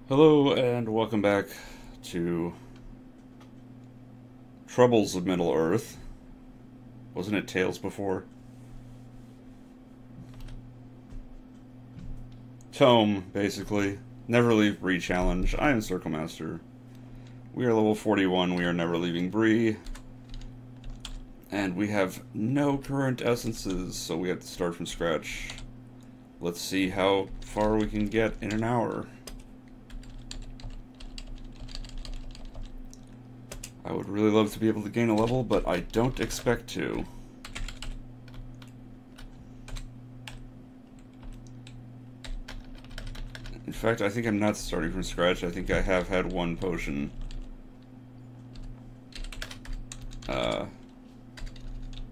Hello and welcome back to Troubles of Middle Earth. Wasn't it Tales before? ToME, basically. Never leave Bree challenge. I am Circle Master. We are level 41. We are never leaving Bree. And we have no current essences, so we have to start from scratch. Let's see how far we can get in an hour. I would really love to be able to gain a level, but I don't expect to. In fact, I think I'm not starting from scratch. I think I have had one potion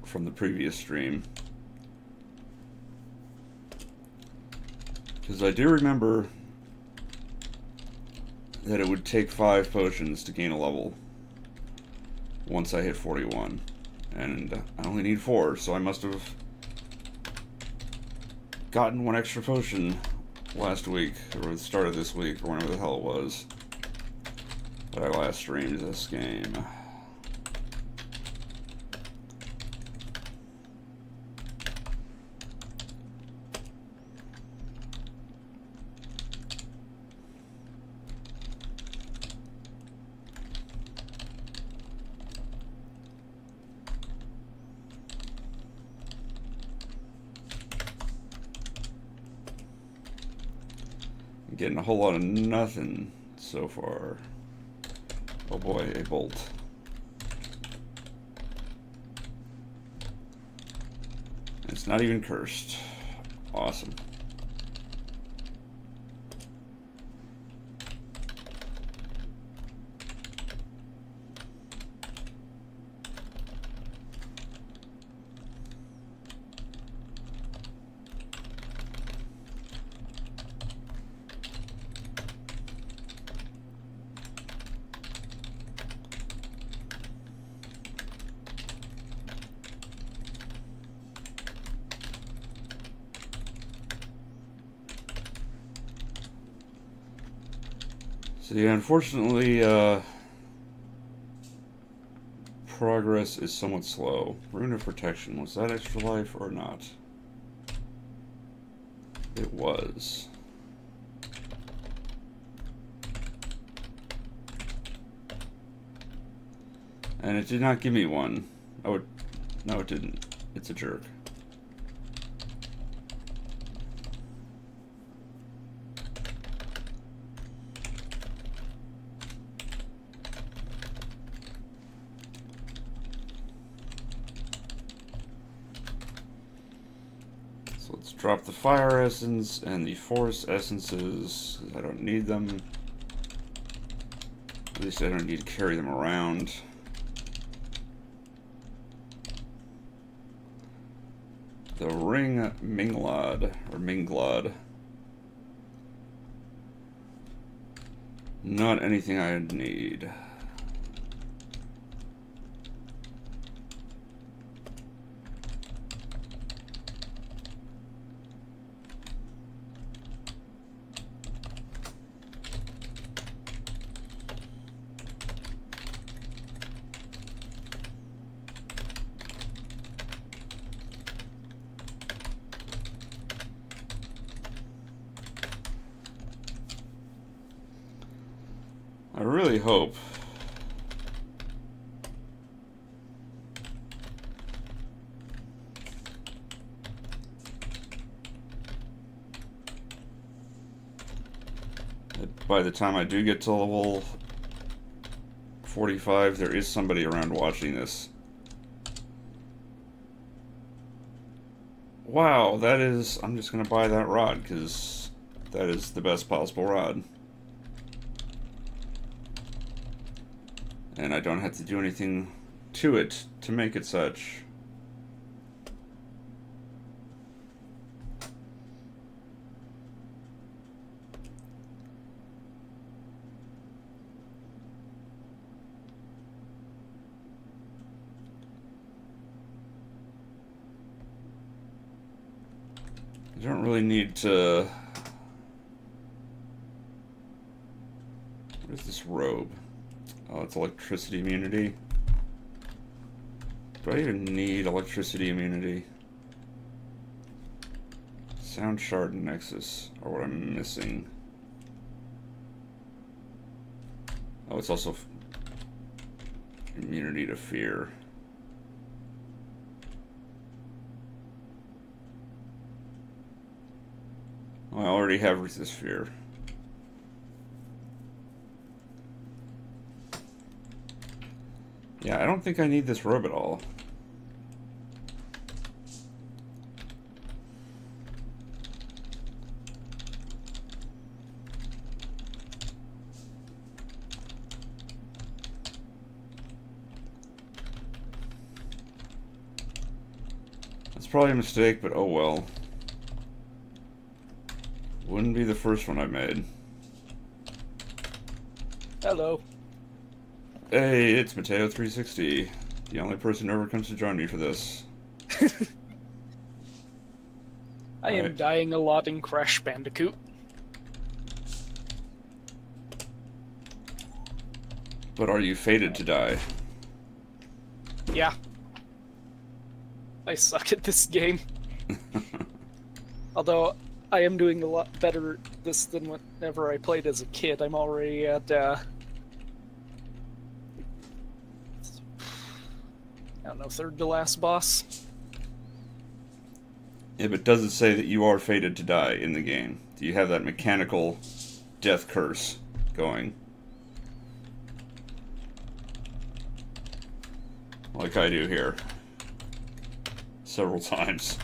from the previous stream. Because I do remember that it would take 5 potions to gain a level once I hit 41. And I only need 4, so I must have gotten 1 extra potion last week, or the start of this week, or whenever the hell it was that I last streamed this game. Getting a whole lot of nothing so far. Oh boy, a bolt. It's not even cursed. Awesome. So yeah, unfortunately, progress is somewhat slow. Rune of Protection, was that extra life or not? It was. And it did not give me one. Oh, no it didn't. It's a jerk. Let's drop the fire essence and the force essences. I don't need them. At least I don't need to carry them around. The ring Minglad, or Minglad. Not anything I need. I really hope that by the time I do get to level 45, there is somebody around watching this. Wow, that is... I'm just gonna buy that rod, because that is the best possible rod. And I don't have to do anything to it to make it such. I don't really need to What is this robe? Oh, it's electricity immunity. Do I even need electricity immunity? Sound shard and nexus are what I'm missing. Oh, it's also immunity to fear. Oh, I already have resist fear. Yeah, I don't think I need this robe at all. That's probably a mistake, but oh well. Wouldn't be the first one I made. Hello. Hey, it's Mateo360. The only person who ever comes to join me for this. I am dying a lot in Crash Bandicoot. But are you fated to die? Yeah. I suck at this game. Although, I am doing a lot better this than whenever I played as a kid. I'm already at, I don't know, third to last boss. Yeah, but does it say that you are fated to die in the game? Do you have that mechanical death curse going? Like I do here. Several times.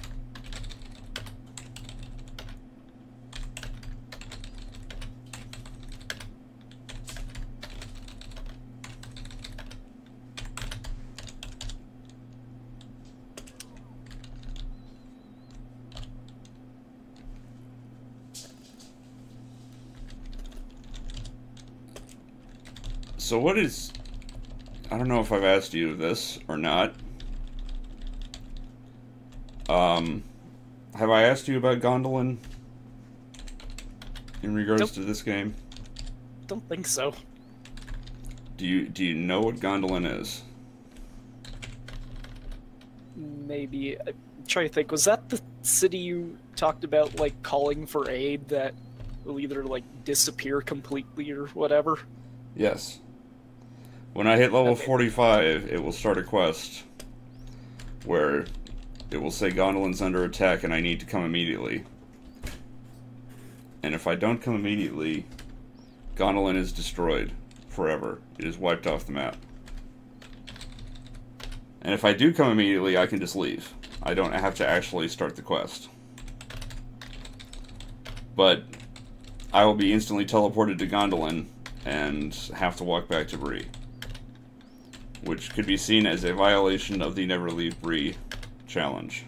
So what is... I don't know if I've asked you this or not. Have I asked you about Gondolin in regards to this game? Don't think so. Do you know what Gondolin is? Maybe. I'm trying to think. Was that the city you talked about, like, calling for aid that will either, like, disappear completely or whatever? Yes. When I hit level 45, it will start a quest where it will say Gondolin's under attack and I need to come immediately. And if I don't come immediately, Gondolin is destroyed forever. It is wiped off the map. And if I do come immediately, I can just leave. I don't have to actually start the quest. But I will be instantly teleported to Gondolin and have to walk back to Bree, which could be seen as a violation of the Never Leave Bree challenge.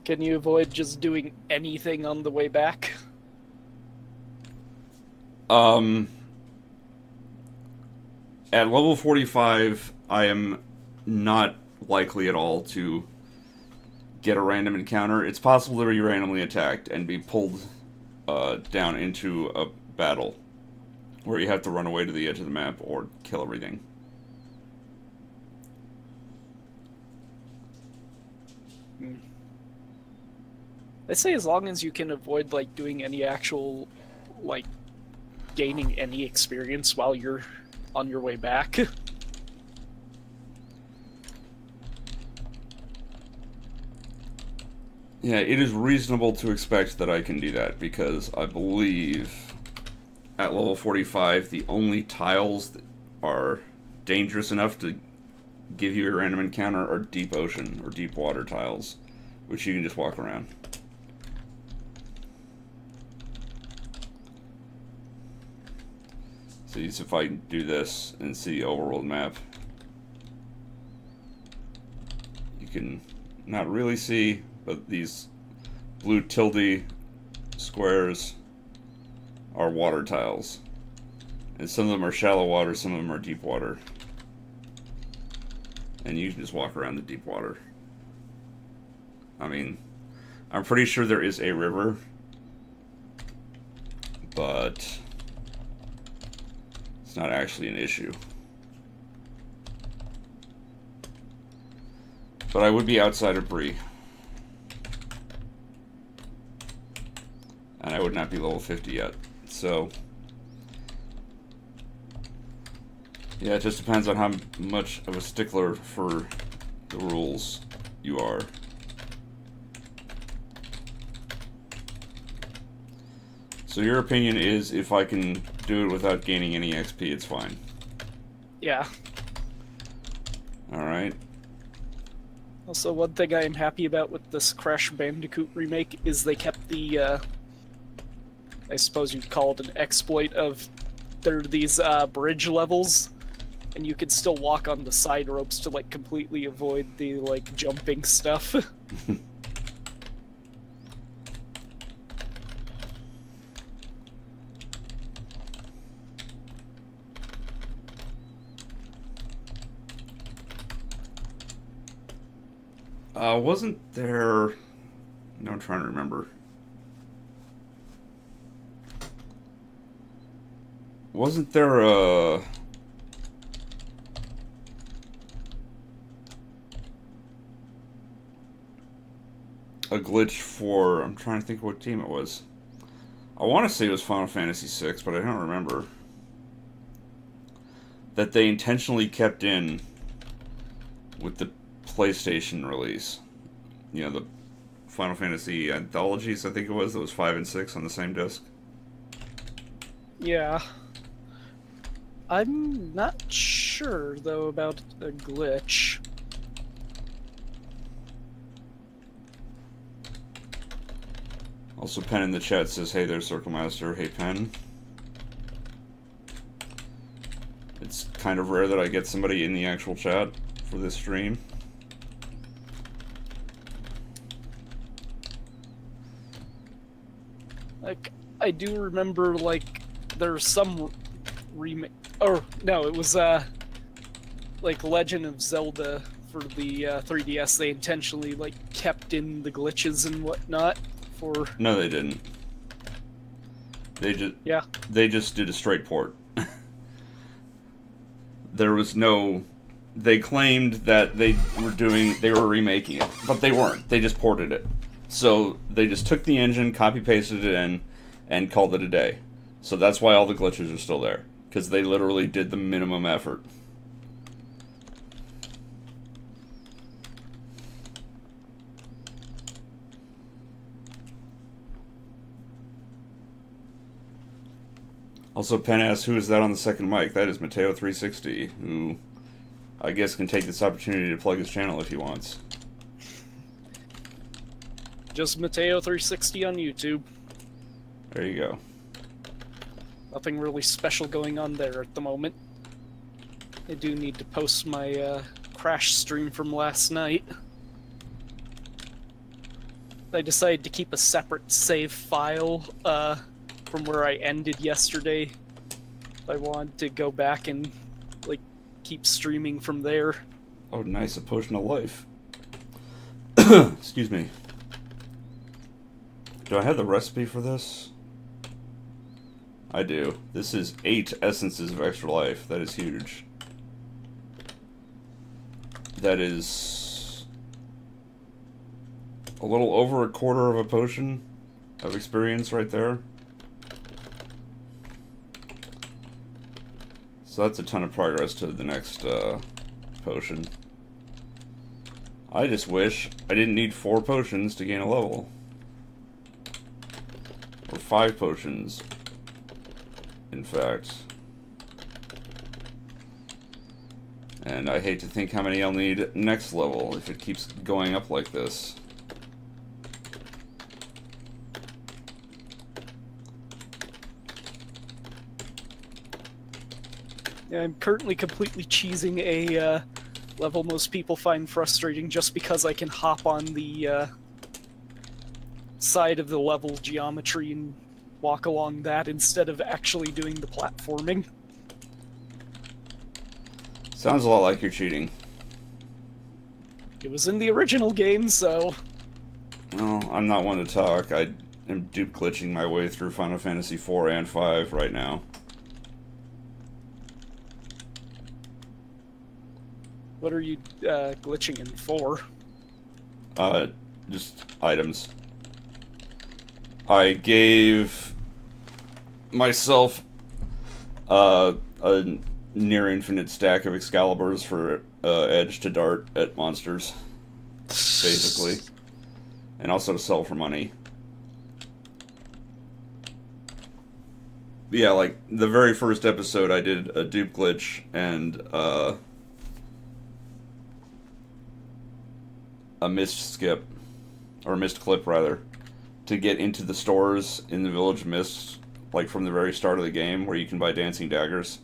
Can you avoid just doing anything on the way back? At level 45, I am not likely at all to get a random encounter. It's possible to be randomly attacked and be pulled down into a battle where you have to run away to the edge of the map or kill everything. They say as long as you can avoid, like, doing any actual, like, gaining any experience while you're on your way back. Yeah, it is reasonable to expect that I can do that, because I believe at level 45, the only tiles that are dangerous enough to give you a random encounter are deep ocean or deep water tiles, which you can just walk around. So if I do this and see the overworld map, you can not really see, but these blue tilde squares are water tiles. And some of them are shallow water, some of them are deep water. And you can just walk around the deep water. I mean, I'm pretty sure there is a river but it's not actually an issue. But I would be outside of Bree. And I would not be level 50 yet. So, yeah, it just depends on how much of a stickler for the rules you are. So your opinion is if I can do it without gaining any XP, it's fine. Yeah. Alright. Also, one thing I am happy about with this Crash Bandicoot remake is they kept the, I suppose you'd call it an exploit of, there are these bridge levels, and you can still walk on the side ropes to, like, completely avoid the, like, jumping stuff. Wasn't there... No, I'm trying to remember. Wasn't there a glitch for... I'm trying to think what team it was. I want to say it was Final Fantasy VI, but I don't remember. That they intentionally kept in with the PlayStation release. You know, the Final Fantasy anthologies, I think it was. That was 5 and 6 on the same disc. Yeah. I'm not sure, though, about a glitch. Also, Pen in the chat says, hey there, Circle Master. Hey, Pen. It's kind of rare that I get somebody in the actual chat for this stream. Like, I do remember, like, there's some remake... Oh, no, it was, like, Legend of Zelda for the 3DS. They intentionally, like, kept in the glitches and whatnot for... No, they didn't. They just did a straight port. There was no... They claimed that they were remaking it, but they weren't. They just ported it. So they just took the engine, copy-pasted it in, and called it a day. So that's why all the glitches are still there. Because they literally did the minimum effort. Also, Pen asks, who is that on the second mic? That is Mateo360, who I guess can take this opportunity to plug his channel if he wants. Just Mateo360 on YouTube. There you go. Nothing really special going on there at the moment. I do need to post my Crash stream from last night. I decided to keep a separate save file from where I ended yesterday. I wanted to go back and like keep streaming from there. Oh, nice, a potion of life. Excuse me. Do I have the recipe for this? I do. This is 8 essences of extra life. That is huge. That is a little over a quarter of a potion of experience right there. So that's a ton of progress to the next potion. I just wish I didn't need 4 potions to gain a level. Or 5 potions, in fact. And I hate to think how many I'll need next level if it keeps going up like this. Yeah, I'm currently completely cheesing a level most people find frustrating just because I can hop on the side of the level geometry and walk along that instead of actually doing the platforming. Sounds a lot like you're cheating. It was in the original game, so... Well, I'm not one to talk. am dupe glitching my way through Final Fantasy 4 and 5 right now. What are you glitching in for? Just items. I gave myself a near infinite stack of Excaliburs for edge to dart at monsters, basically, and also to sell for money. Yeah, like the very first episode, I did a dupe glitch and a mist skip, or mist clip rather, to get into the stores in the Village Mist, like from the very start of the game, where you can buy dancing daggers.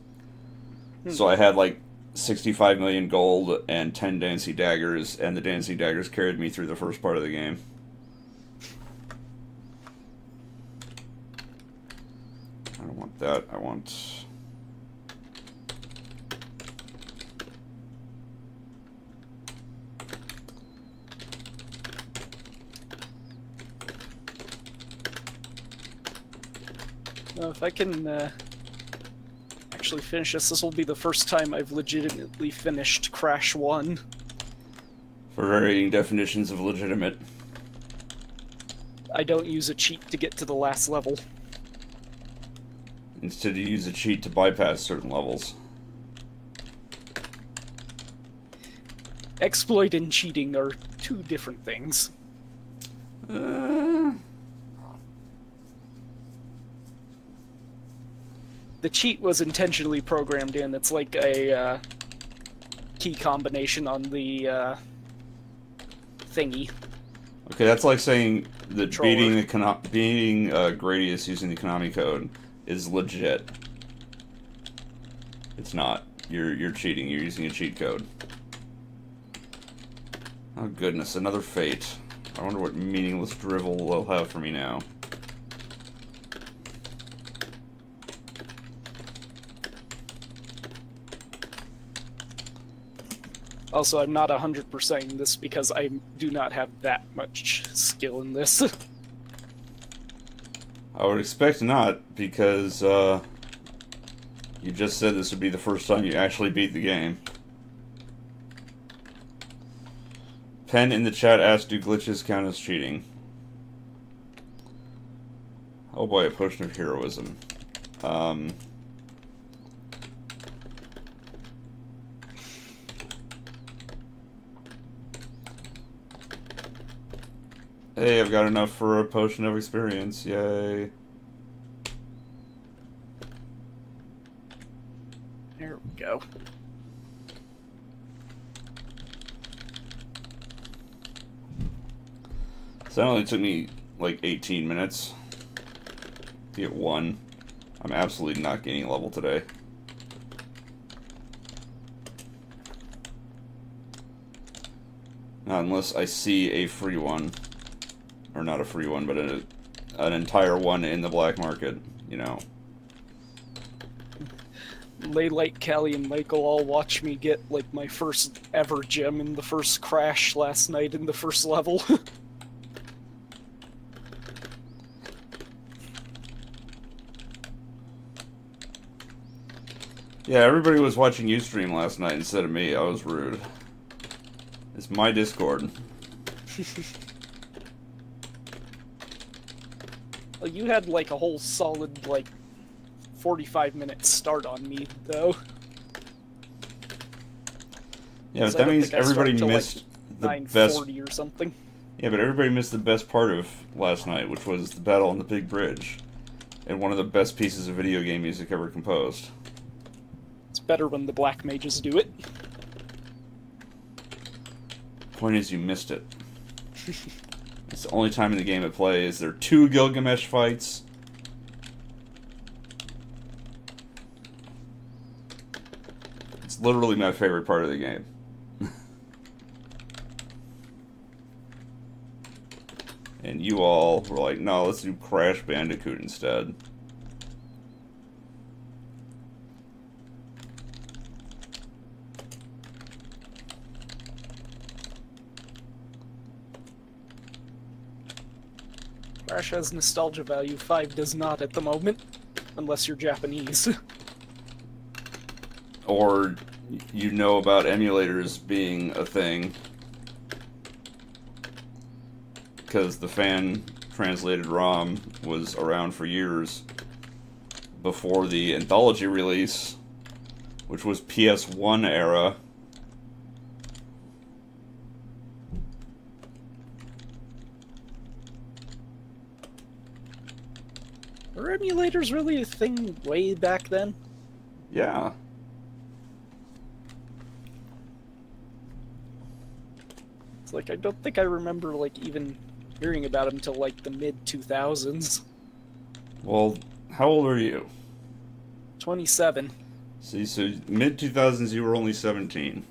So I had like 65 million gold and 10 dancing daggers, and the dancing daggers carried me through the first part of the game. I don't want that. I want... If I can actually finish this will be the first time I've legitimately finished Crash 1. For varying definitions of legitimate. I don't use a cheat to get to the last level. Instead, you use a cheat to bypass certain levels. Exploit and cheating are two different things. The cheat was intentionally programmed in. It's like a key combination on the thingy. Okay, that's like saying that Controller. beating Gradius using the Konami code is legit. It's not. You're cheating. You're using a cheat code. Oh goodness, another fate. I wonder what meaningless drivel they'll have for me now. Also, I'm not 100%ing this because I do not have that much skill in this. I would expect not, because you just said this would be the first time you actually beat the game. Pen in the chat asked, do glitches count as cheating? Oh boy, a potion of heroism. Hey, I've got enough for a potion of experience, yay. There we go. So that only took me like 18 minutes to get one. I'm absolutely not gaining level today. Not unless I see a free one. Or not a free one, but an entire one in the black market, you know. Laylight, Callie, and Michael all watch me get, like, my first ever gem in the first Crash last night in the first level. Yeah, everybody was watching you stream last night instead of me. I was rude. It's my Discord. Well, you had, like, a whole solid, like, 45-minute start on me, though. Yeah, but that means everybody missed the best... 9:40 or something. Yeah, but everybody missed the best part of last night, which was the battle on the big bridge. And one of the best pieces of video game music ever composed. It's better when the black mages do it. Point is, you missed it. It's the only time in the game it plays. There are 2 Gilgamesh fights. It's literally my favorite part of the game. And you all were like, no, let's do Crash Bandicoot instead. Crash has nostalgia value, 5 does not at the moment. Unless you're Japanese. Or you know about emulators being a thing. Because the fan-translated ROM was around for years before the anthology release, which was PS1 era. Were emulators really a thing way back then? Yeah. It's like, I don't think I remember, like, even hearing about them until, like, the mid-2000s. Well, how old are you? 27. See, so mid-2000s you were only 17.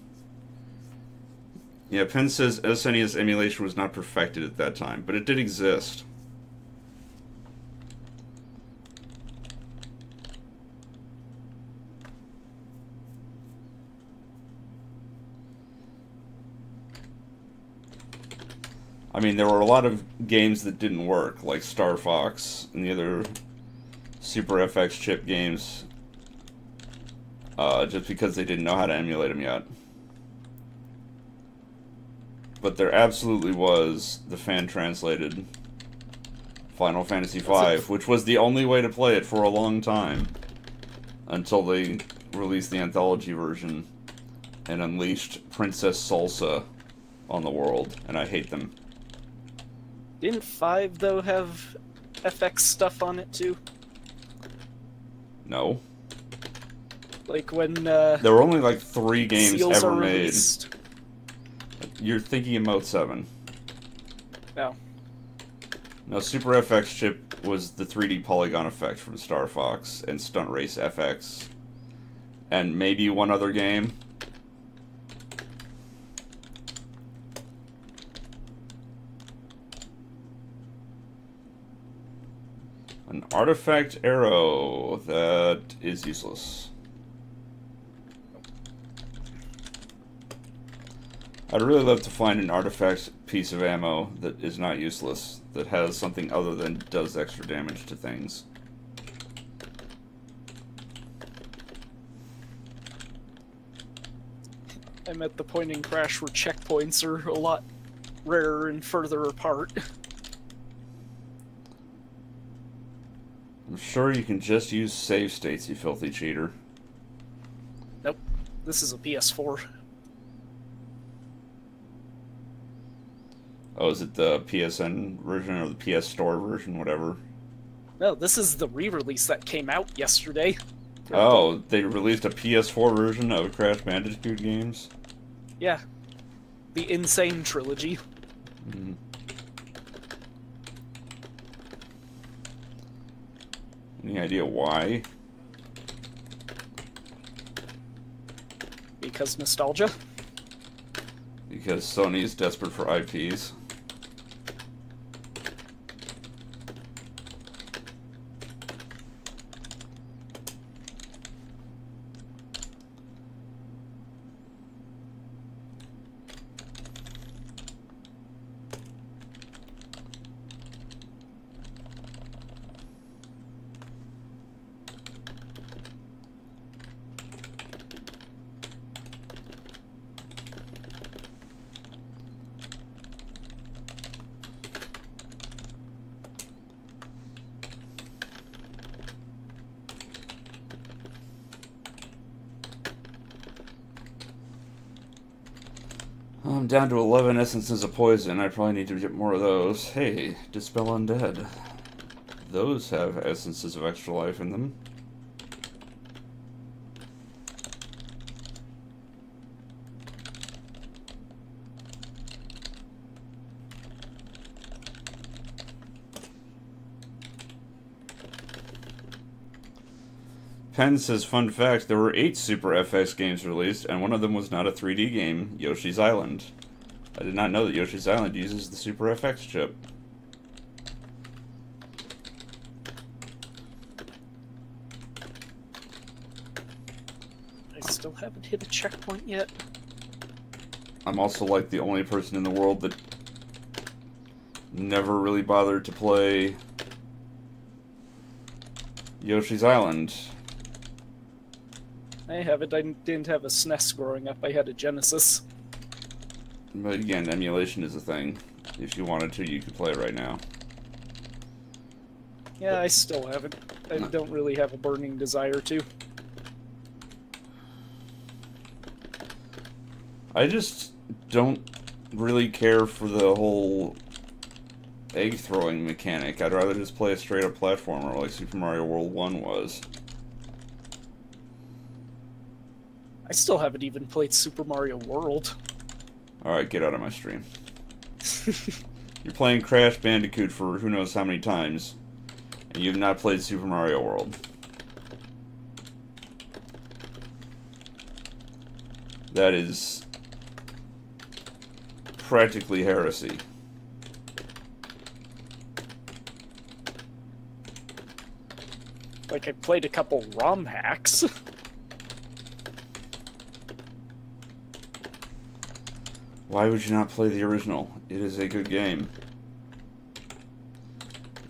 Yeah, Penn says SNES emulation was not perfected at that time, but it did exist. I mean, there were a lot of games that didn't work, like Star Fox and the other Super FX chip games, just because they didn't know how to emulate them yet. But there absolutely was the fan-translated Final Fantasy V, which was the only way to play it for a long time, until they released the anthology version and unleashed Princess Salsa on the world, and I hate them. Didn't 5, though, have FX stuff on it, too? No. Like, when, There were only, like, 3 games seals ever are made. released. You're thinking of Mode 7. No. No, Super FX chip was the 3D polygon effect from Star Fox and Stunt Race FX. And maybe one other game. An artifact arrow that is useless. I'd really love to find an artifact piece of ammo that is not useless, that has something other than does extra damage to things. I'm at the point in Crash where checkpoints are a lot rarer and further apart. I'm sure you can just use save states, you filthy cheater. Nope. This is a PS4. Oh, is it the PSN version or the PS Store version, whatever? No, this is the re-release that came out yesterday. Oh, they released a PS4 version of Crash Bandicoot games? Yeah. The Insane Trilogy. Mm. Any idea why? Because nostalgia. Because Sony is desperate for IPs. I'm down to 11 essences of poison. I probably need to get more of those. Hey, Dispel Undead. Those have essences of extra life in them. Penn says, fun fact, there were 8 Super FX games released, and one of them was not a 3D game, Yoshi's Island. I did not know that Yoshi's Island uses the Super FX chip. I still haven't hit a checkpoint yet. I'm also like the only person in the world that Never really bothered to play Yoshi's Island. I have it. I didn't have a SNES growing up. I had a Genesis. But again, emulation is a thing. If you wanted to, you could play it right now. Yeah, I still haven't. I don't really have a burning desire to. I just don't really care for the whole egg throwing mechanic. I'd rather just play a straight up platformer like Super Mario World 1 was. I still haven't even played Super Mario World. Alright, get out of my stream. You're playing Crash Bandicoot for who knows how many times, and you've not played Super Mario World. That is practically heresy. Like, I played a couple ROM hacks. Why would you not play the original? It is a good game.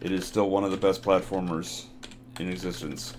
It is still one of the best platformers in existence.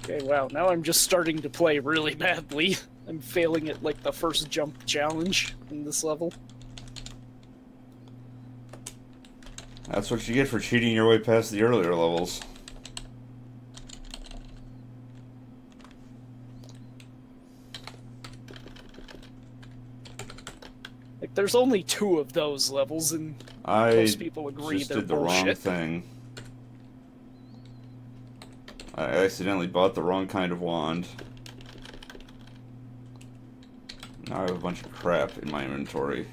Okay, wow, now I'm just starting to play really badly. I'm failing at, like, the first jump challenge in this level. That's what you get for cheating your way past the earlier levels. Like, there's only 2 of those levels, and most people agree just they're did the wrong bullshit. thing. I accidentally bought the wrong kind of wand. Now I have a bunch of crap in my inventory.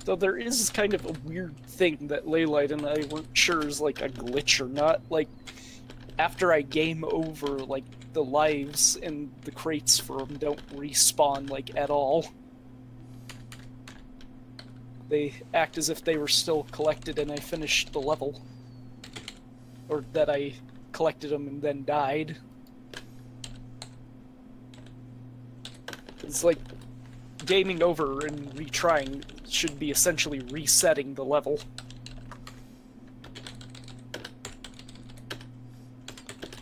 So there is kind of a weird thing that Leylight and I weren't sure is like a glitch or not. Like, after I game over, like, the lives and the crates for them don't respawn, like, at all. They act as if they were still collected and I finished the level. Or that I collected them and then died. It's like gaming over and retrying should be essentially resetting the level.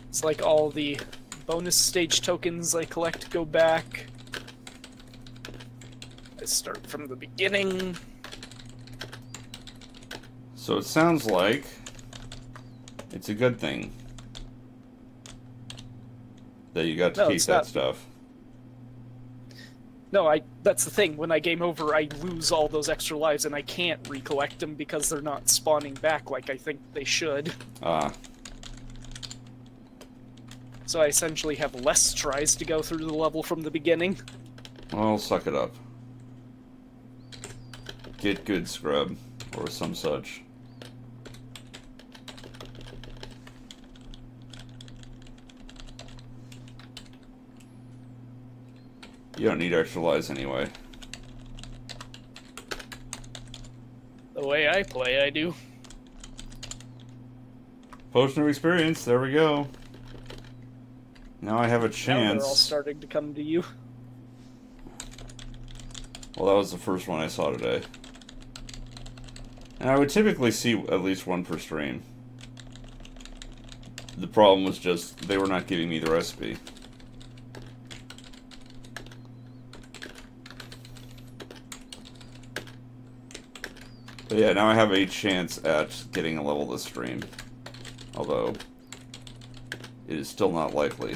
It's like all the bonus stage tokens I collect go back. I start from the beginning. So it sounds like it's a good thing that you got to keep that stuff. No, that's the thing. When I game over, I lose all those extra lives and I can't recollect them because they're not spawning back like I think they should. Ah. So I essentially have less tries to go through the level from the beginning. Well, suck it up. Get good, scrub, or some such. You don't need extra lives anyway. The way I play, I do. Potion of experience, there we go. Now I have a chance. Now they're all starting to come to you. Well, that was the first one I saw today. And I would typically see at least one per stream. The problem was just they were not giving me the recipe. But yeah, now I have a chance at getting a level this stream. Although, it is still not likely.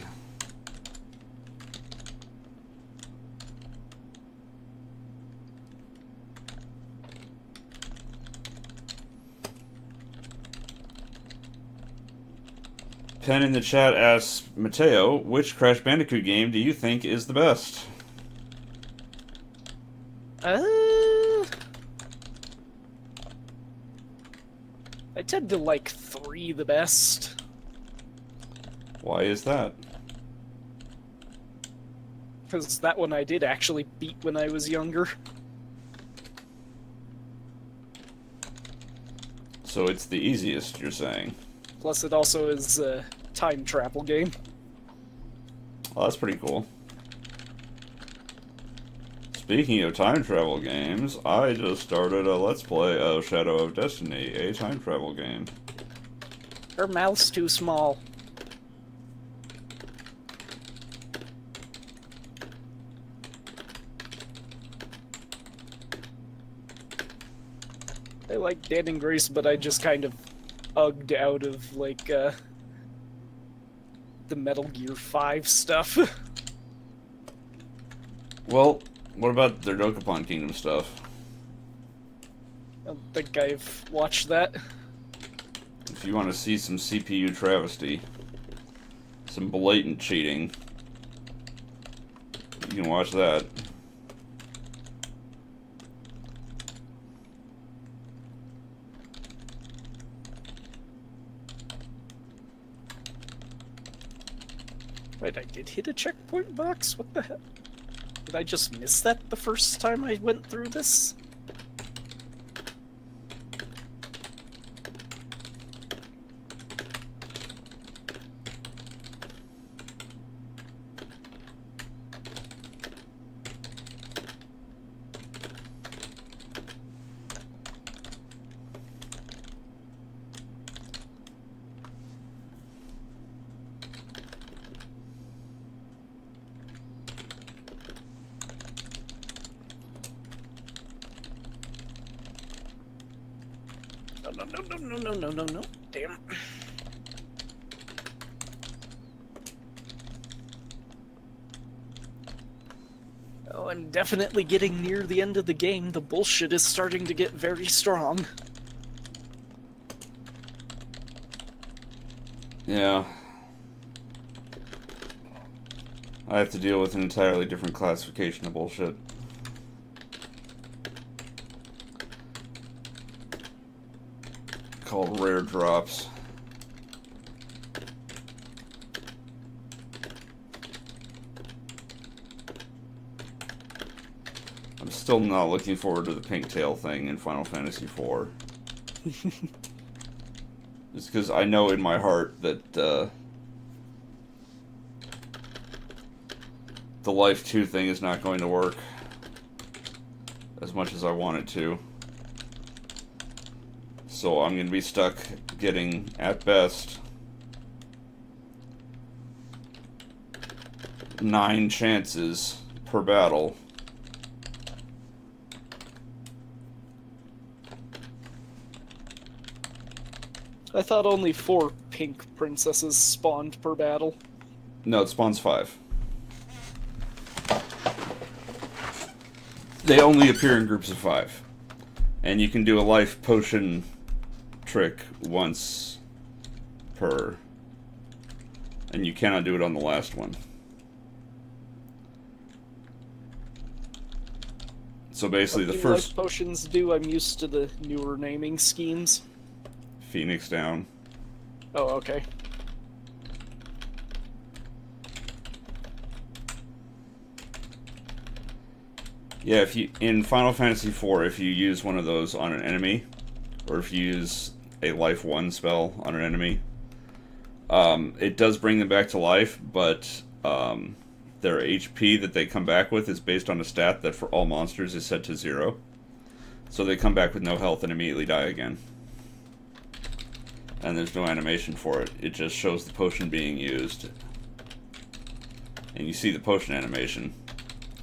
Pen in the chat asks, Mateo, which Crash Bandicoot game do you think is the best? I tend to like 3 the best. Why is that? Because that one I did actually beat when I was younger. So it's the easiest, you're saying? Plus it also is a time travel game. Well, that's pretty cool. Speaking of time travel games, I just started a Let's Play of Shadow of Destiny, a time travel game. Her mouth's too small. I like Dan and Grace, but I just kind of ugged out of, like, the Metal Gear 5 stuff. Well, what about their Dokapon Kingdom stuff? I don't think I've watched that. If you want to see some CPU travesty, some blatant cheating, you can watch that. Wait, I did hit a checkpoint box? What the heck? Did I just miss that the first time I went through this? No. Damn. Oh, I'm definitely getting near the end of the game. The bullshit is starting to get very strong. Yeah. I have to deal with an entirely different classification of bullshit. Called rare drops. I'm still not looking forward to the pink tail thing in Final Fantasy IV. Just because I know in my heart that the Life 2 thing is not going to work as much as I want it to. So I'm going to be stuck getting, at best, 9 chances per battle. I thought only 4 pink princesses spawned per battle. No, it spawns 5. They only appear in groups of 5. And you can do a life potion trick once per. And you cannot do it on the last one. So basically what the do first... life potions do? I'm used to the newer naming schemes. Phoenix down. Oh, okay. Yeah, if you in Final Fantasy IV, if you use one of those on an enemy, or if you use a Life 1 spell on an enemy, it does bring them back to life, but their HP that they come back with is based on a stat that for all monsters is set to 0. So they come back with no health and immediately die again. And there's no animation for it. It just shows the potion being used. And you see the potion animation,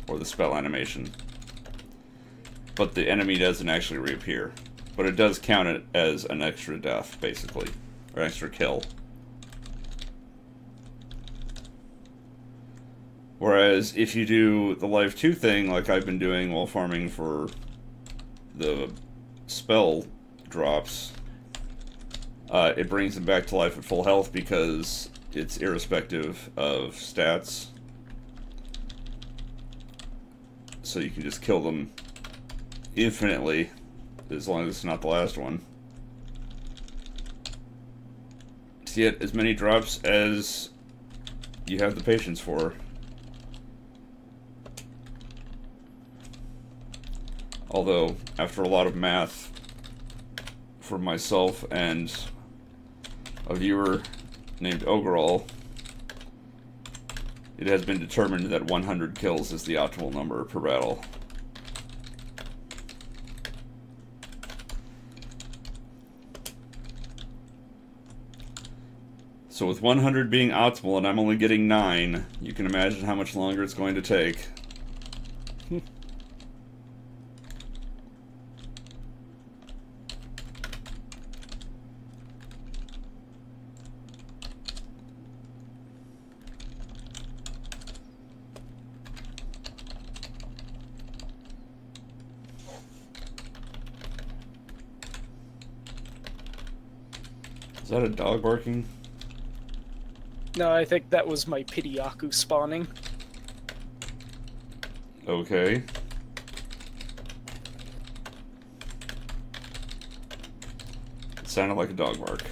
or the spell animation. But the enemy doesn't actually reappear. But it does count it as an extra death, basically. Or extra kill. Whereas if you do the Life 2 thing, like I've been doing while farming for the spell drops, it brings them back to life at full health because it's irrespective of stats. So you can just kill them infinitely, as long as it's not the last one. To get as many drops as you have the patience for. Although, after a lot of math from myself and a viewer named Ogrol, it has been determined that 100 kills is the optimal number per battle. So with 100 being optimal and I'm only getting 9, you can imagine how much longer it's going to take. Is that a dog barking? No, I think that was my Pidyaku spawning. Okay. It sounded like a dog bark.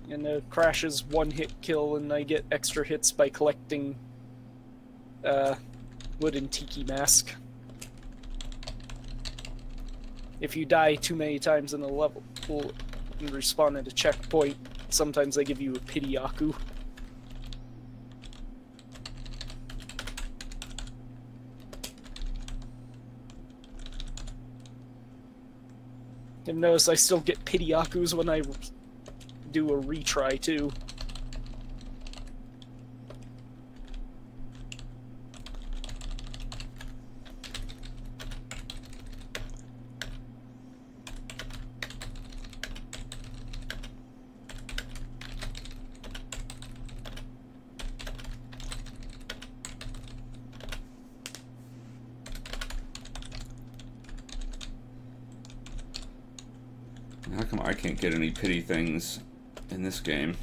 And the crash is one hit kill, and I get extra hits by collecting wooden tiki mask. If you die too many times in a level and respawn at a checkpoint, sometimes they give you a Pidyaku. And notice I still get Pidyakus when I do a retry too. How come I can't get any pity things in this game?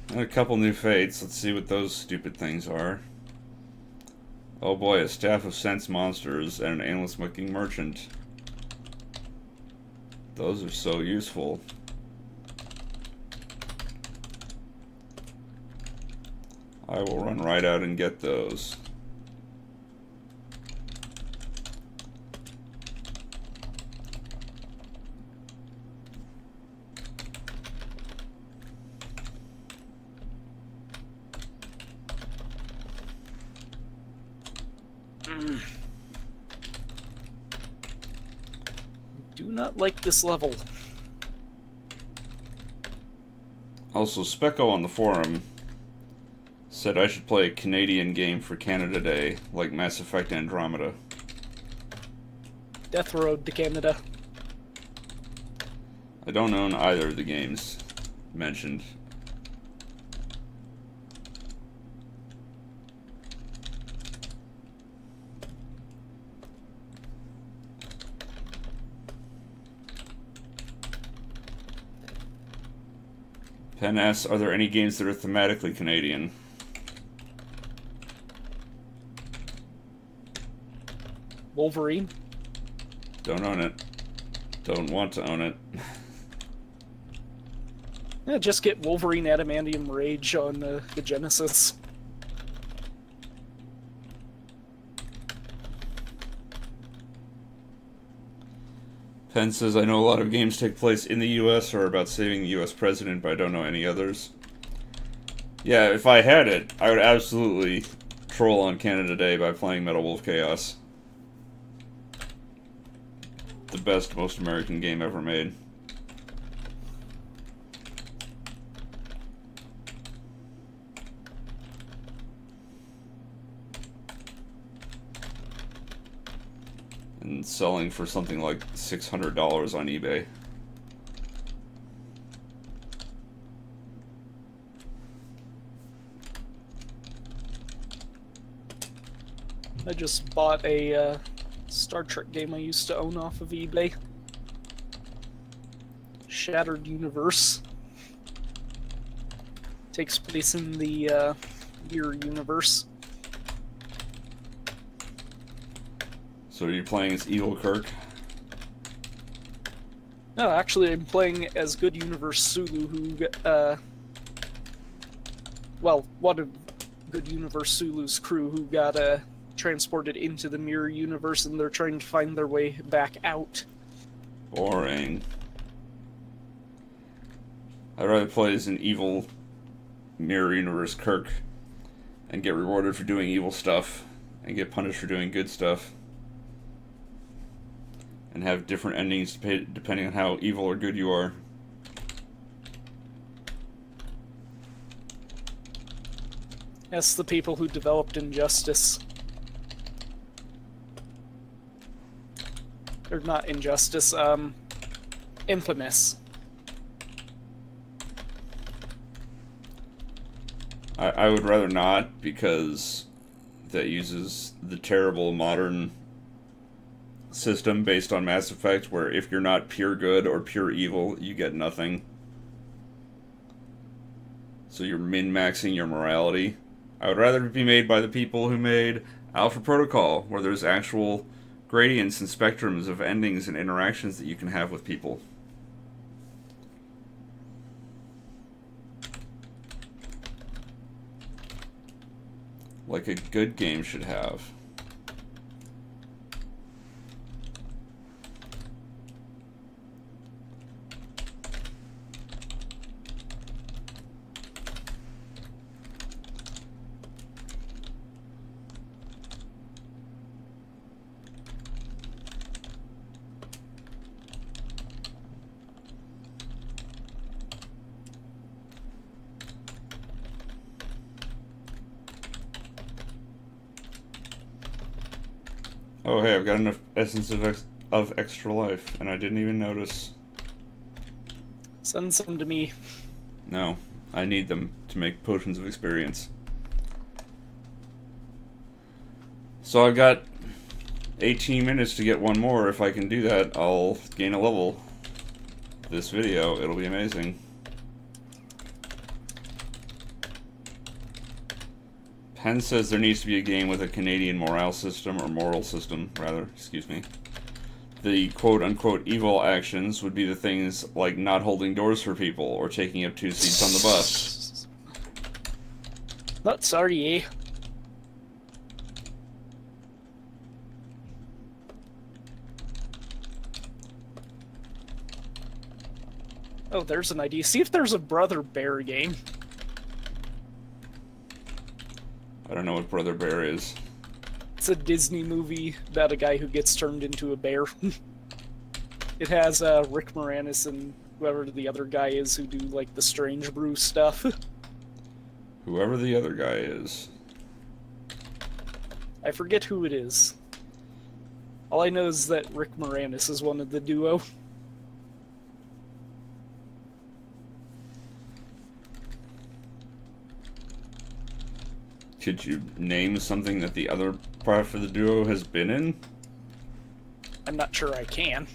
And a couple new fates. Let's see what those stupid things are. Oh boy, a staff of sense monsters and an aimless looking merchant. Those are so useful. I will run right out and get those. Do not like this level. Also, Specco on the forum said I should play a Canadian game for Canada Day, like Mass Effect Andromeda. Death Road to Canada. I don't own either of the games mentioned. Penn asks, are there any games that are thematically Canadian? Wolverine. Don't own it. Don't want to own it. Yeah, just get Wolverine Adamantium Rage on the Genesis. Penn says, I know a lot of games take place in the US or are about saving the US president, but I don't know any others. Yeah, if I had it, I would absolutely troll on Canada Day by playing Metal Wolf Chaos. The best, most American game ever made. And selling for something like $600 on eBay. I just bought a Star Trek game I used to own off of eBay. Shattered Universe. Takes place in the Mirror universe. So are you playing as Evil Kirk? No, actually, I'm playing as Good Universe Sulu, who, well, one of Good Universe Sulu's crew who got, transported into the Mirror universe, and they're trying to find their way back out. Boring. I'd rather play as an evil Mirror Universe Kirk and get rewarded for doing evil stuff and get punished for doing good stuff. And have different endings depending on how evil or good you are. That's the people who developed Injustice. Or not Injustice, Infamous. I would rather not, because that uses the terrible modern system based on Mass Effect, where if you're not pure good or pure evil, you get nothing. So you're min-maxing your morality. I would rather it be made by the people who made Alpha Protocol, where there's actual gradients and spectrums of endings and interactions that you can have with people. Like a good game should have. Oh hey, I've got enough essence of extra life, and I didn't even notice. Send some to me. No, I need them to make potions of experience. So I've got 18 minutes to get one more. If I can do that, I'll gain a level. This video, it'll be amazing. Penn says there needs to be a game with a Canadian moral system, or moral system, rather, excuse me. The quote-unquote evil actions would be the things like not holding doors for people, or taking up 2 seats on the bus. Not sorry, eh? Oh, there's an idea. See if there's a Brother Bear game. I don't know what Brother Bear is. It's a Disney movie about a guy who gets turned into a bear. It has Rick Moranis and whoever the other guy is who do like the Strange Brew stuff. Whoever the other guy is. I forget who it is. All I know is that Rick Moranis is one of the duo. Could you name something that the other part for the duo has been in? I'm not sure I can.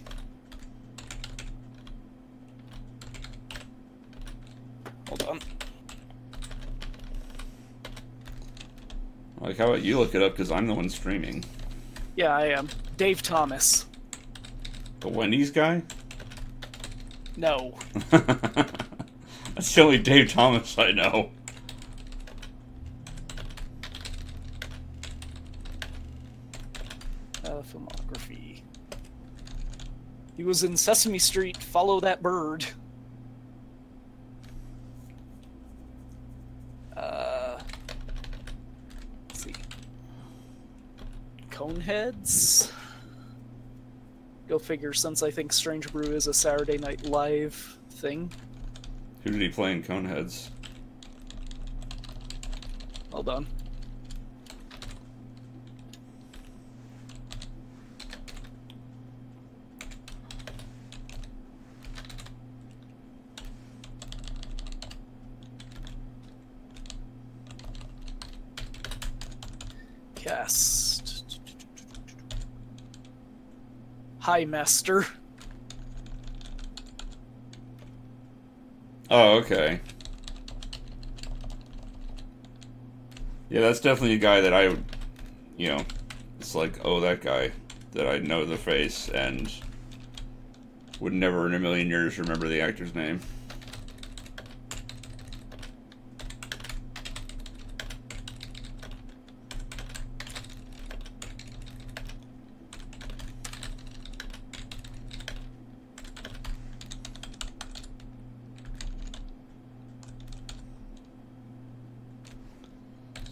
Hold on. Like, how about you look it up, because I'm the one streaming. Yeah, I am. Dave Thomas. The Wendy's guy? No. That's the only Dave Thomas I know. Filmography. He was in Sesame Street, Follow That Bird. Let's see. Coneheads? Go figure, since I think Strange Brew is a Saturday Night Live thing. Who did he play in Coneheads? Hold on. Cast. Hi, Master. Oh, okay. Yeah, that's definitely a guy that I would, you know, it's like, oh, that guy that I know the face and would never in a million years remember the actor's name.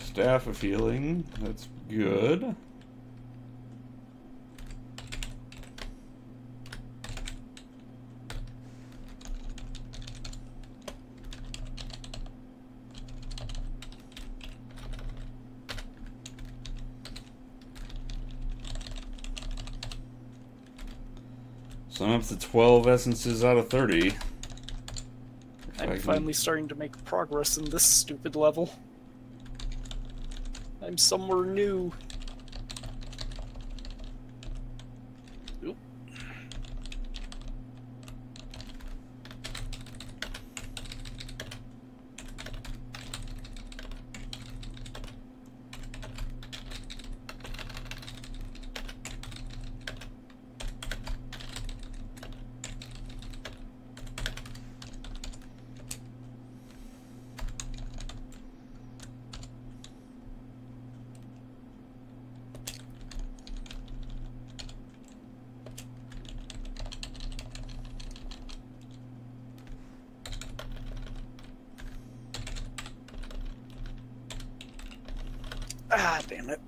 Staff of healing, that's good. So I'm up to 12 essences out of 30. I'm finally starting to make progress in this stupid level. I'm somewhere new. Oop. Ah, damn it.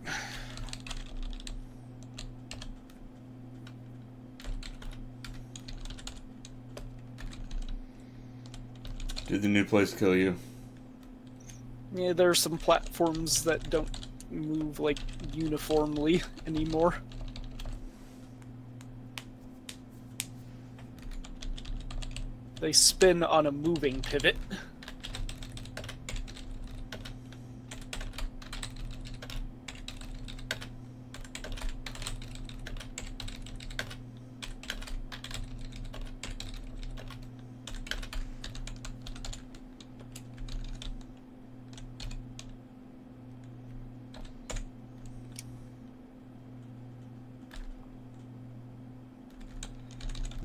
Did the new place kill you? Yeah, there are some platforms that don't move, like, uniformly anymore. They spin on a moving pivot.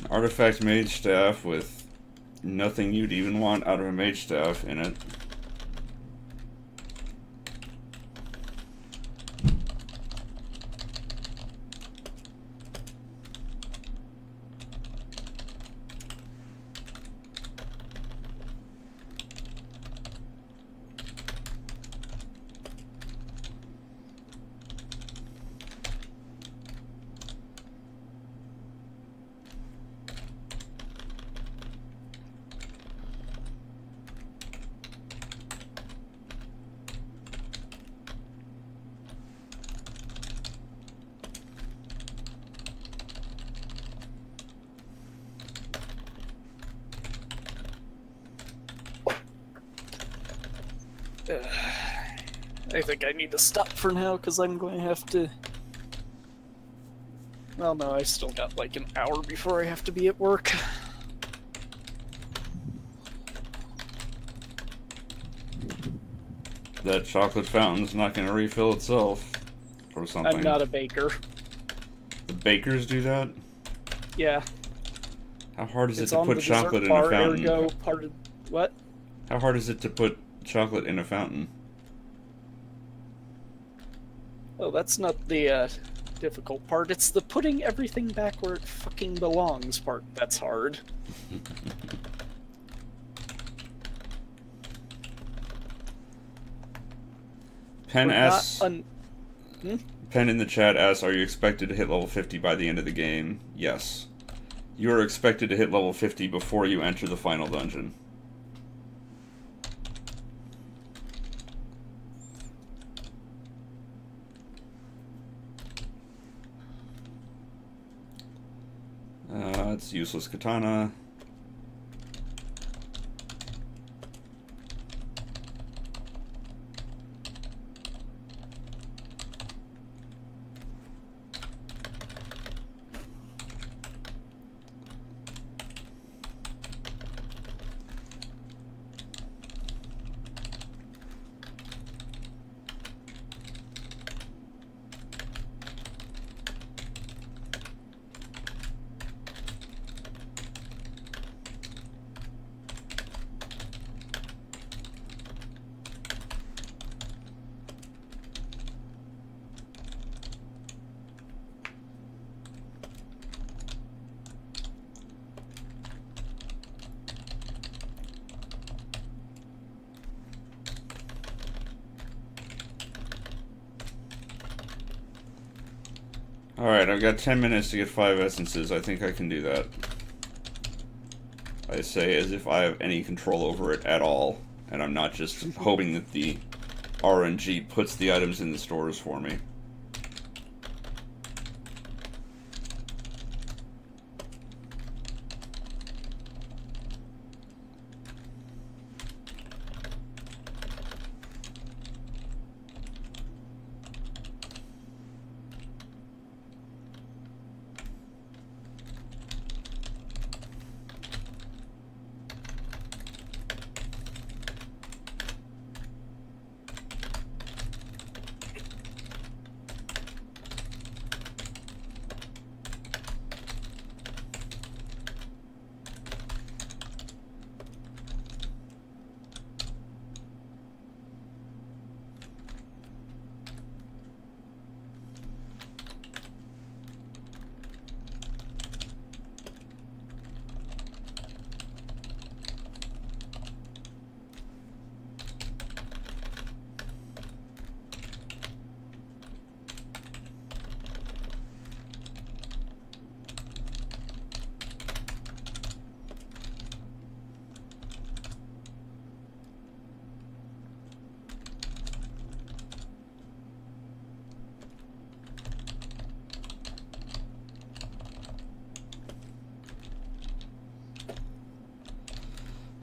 Artifact mage staff with nothing you'd even want out of a mage staff in it. I think I need to stop for now, because I'm going to have to... Well, no, I still got like an hour before I have to be at work. That chocolate fountain's not going to refill itself. Or something. I'm not a baker. The bakers do that? Yeah. How hard is It's it to on put the chocolate dessert in bar, a fountain? ergo part of... What? How hard is it to put chocolate in a fountain? Oh, that's not the difficult part. It's the putting everything back where it fucking belongs part that's hard. Pen We're asks... Hmm? Pen in the chat asks, are you expected to hit level 50 by the end of the game? Yes. You are expected to hit level 50 before you enter the final dungeon. It's useless katana. Alright, I've got 10 minutes to get 5 essences. I think I can do that. I say as if I have any control over it at all, and I'm not just hoping that the RNG puts the items in the stores for me.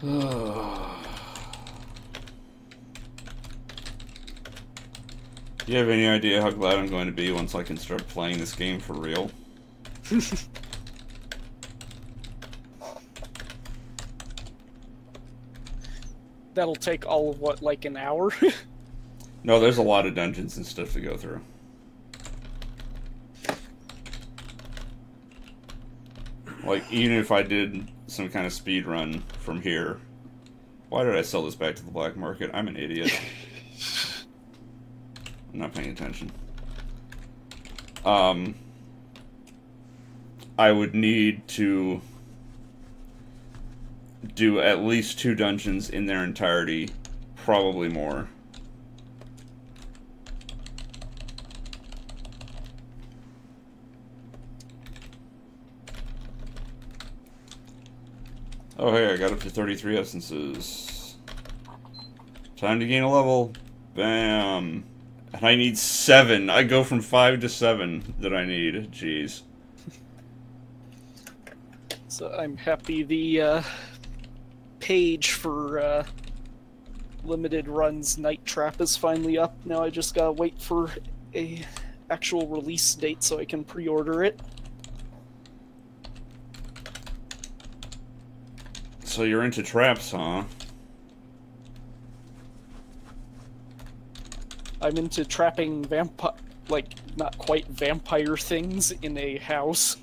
Do you have any idea how glad I'm going to be once I can start playing this game for real? That'll take all of what, like an hour? No, there's a lot of dungeons and stuff to go through. Like, even if I did some kind of speed run from here... Why did I sell this back to the black market? I'm an idiot. I'm not paying attention. I would need to do at least 2 dungeons in their entirety, probably more. Oh hey, I got up to 33 essences. Time to gain a level. Bam. And I need 7. I go from 5 to 7 that I need. Jeez. So I'm happy the page for limited runs Night Trap is finally up. Now I just gotta wait for a actual release date so I can pre-order it. So you're into traps, huh? I'm into trapping like, not quite vampire things in a house.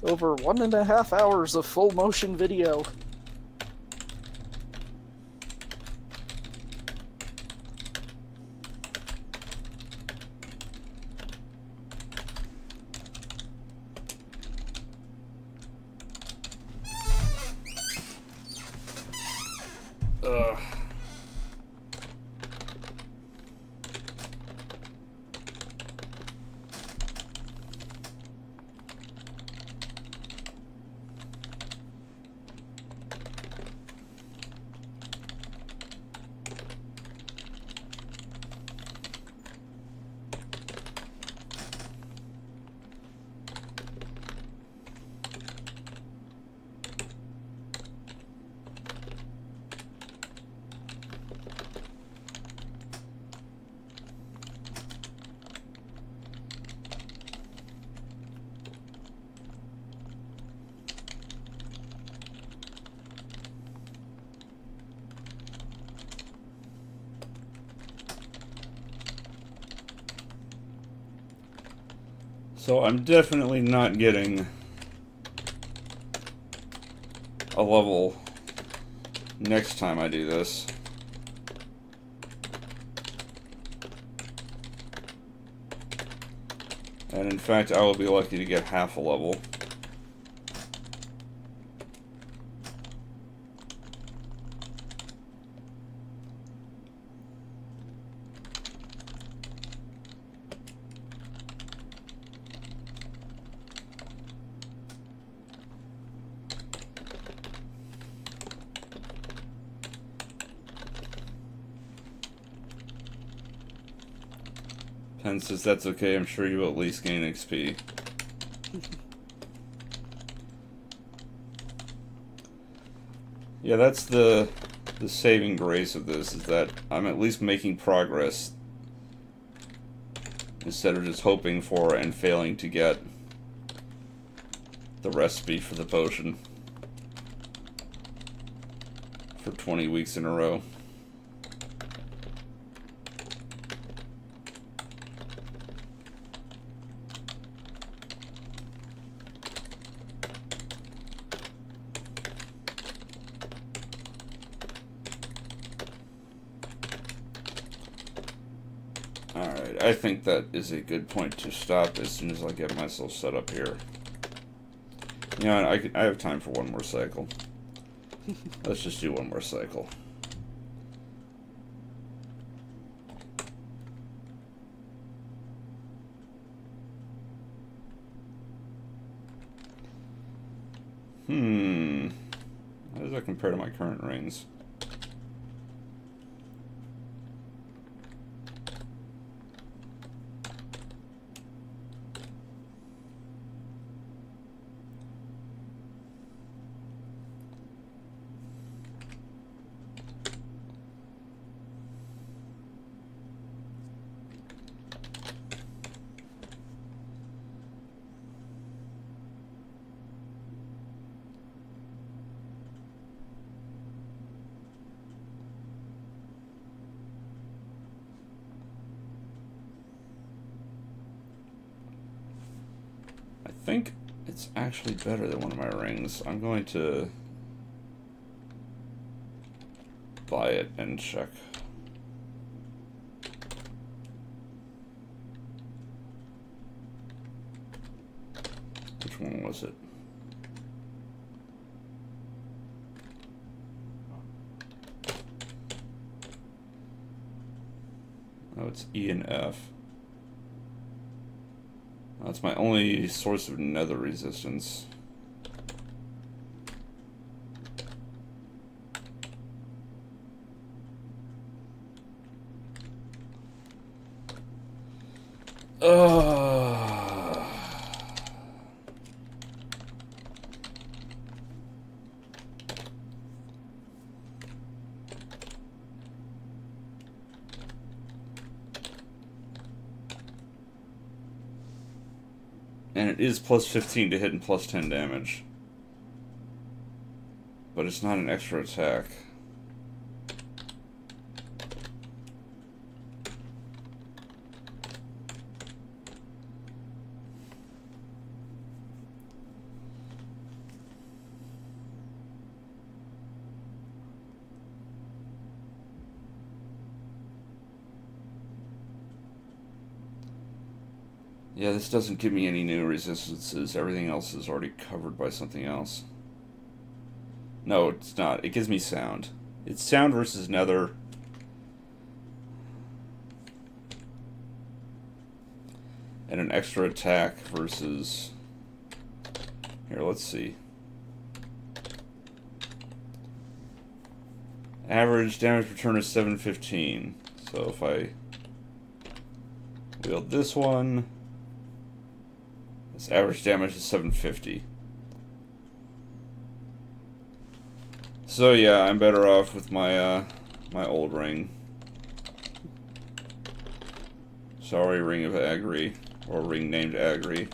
Over 1.5 hours of full motion video. So I'm definitely not getting a level next time I do this. And in fact, I will be lucky to get half a level. And since that's okay, I'm sure you will at least gain XP. Yeah, that's the saving grace of this, is that I'm at least making progress instead of just hoping for and failing to get the recipe for the potion for 20 weeks in a row. Alright, I think that is a good point to stop as soon as I get myself set up here. You know, I have time for one more cycle. Let's just do one more cycle. How does that compare to my current rings? I think it's actually better than one of my rings. I'm going to buy it and check. Which one was it? Oh, it's E and F. That's my only source of nether resistance. And it is plus 15 to hit and plus 10 damage. But it's not an extra attack. Yeah, this doesn't give me any new resistances. Everything else is already covered by something else. No, it's not. It gives me sound. It's sound versus nether. And an extra attack versus... Here, let's see. Average damage return is 715. So if I wield this one... Its average damage is 750. So yeah, I'm better off with my my old ring. Sorry, Ring of Agri, or ring named Agri.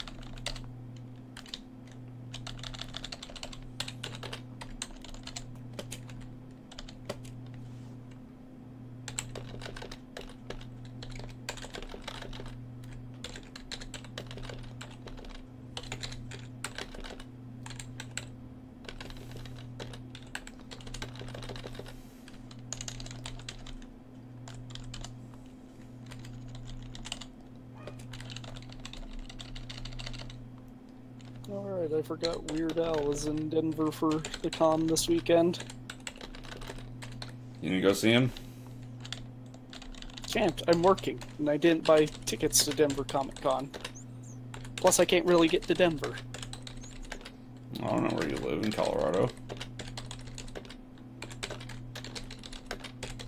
Alright, I forgot Weird Al is in Denver for the con this weekend. You gonna go see him? Can't. I'm working, and I didn't buy tickets to Denver Comic Con. Plus, I can't really get to Denver. I don't know where you live, in Colorado.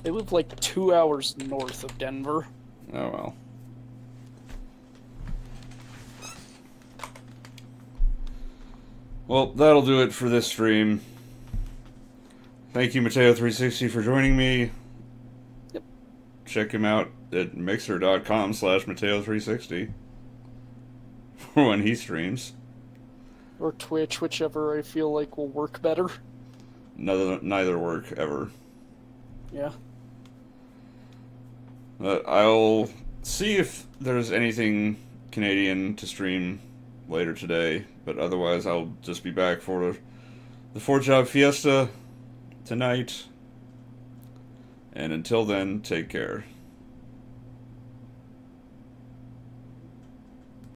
They live like 2 hours north of Denver. Oh well. Well, that'll do it for this stream. Thank you, Mateo360, for joining me. Yep. Check him out at mixer.com/Mateo360 for when he streams. Or Twitch, whichever I feel like will work better. Neither work ever. Yeah. I'll see if there's anything Canadian to stream later today, but otherwise I'll just be back for the 4-Job Fiesta tonight. And until then, take care.